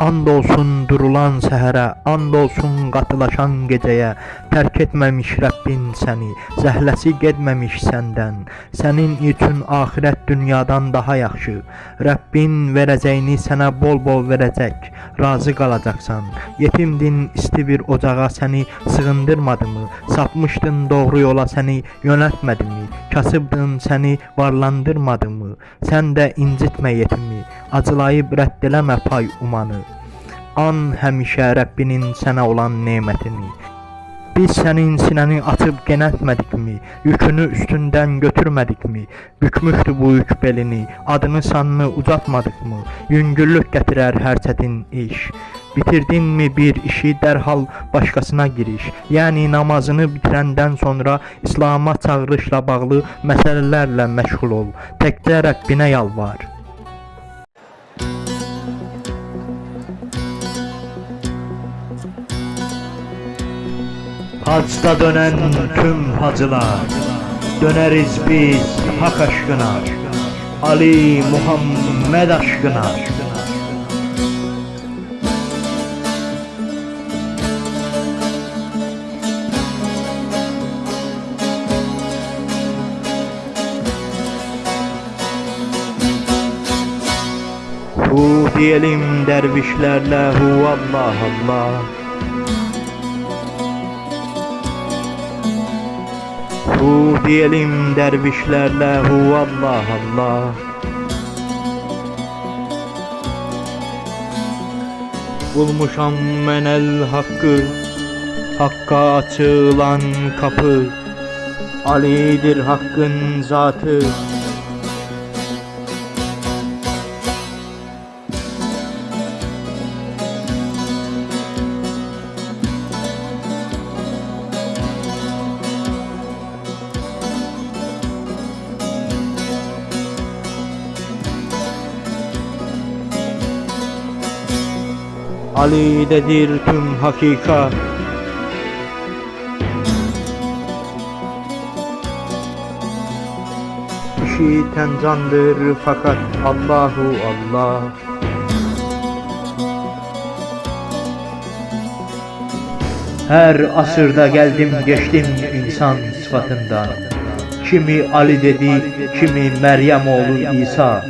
And olsun durulan səhərə, and olsun qatılaşan gecəyə, tərk etməmiş Rəbbin səni, zəhləsi getməmiş səndən. Sənin üçün axirət dünyadan daha yaxşı. Rəbbin verəcəyini sənə bol-bol verəcək, razı qalacaqsan. Yetimdin, isti bir ocağa səni sığındırmadımı? Sapmışdın doğru yola səni yönəltmədimi? Kasıbdın, səni varlandırmadımı? Sən də incitmə yetimi, acılayıb rədd eləmə pay umanı. An həmişə Rəbbinin sənə olan nemətini. Biz sənin sinəni açıb genəltmədikmi? Yükünü üstündən götürmədikmi? Bükmüşdü bu yük belini, adını sanını ucatmadıkmı? Yüngüllük gətirər hər çətin iş. Bitirdinmi bir işi, dərhal başqasına giriş. Yəni namazını bitirəndən sonra İslam'a çağırışla bağlı məsələlərlə məşğul ol. Təkcə Rəbbinə yalvar. Hacda dönen tüm hacılar, döneriz biz hak aşkına, Ali Muhammed aşkına. Hu diyelim dervişlerle, hu Allah Allah. Hu diyelim dervişlerle, hu Allah Allah. Bulmuşam mən el hakkı, hakka açılan kapı. Ali'dir hakkın zatı. Ali'dedir tüm hakikat. İşiten candır fakat Allahu Allah. Her asırda geldim geçtim insan sıfatından. Kimi Ali dedi, kimi Meryem oğlu İsa.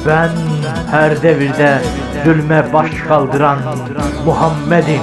Ben her devirde zulme baş kaldıran Muhammed'im.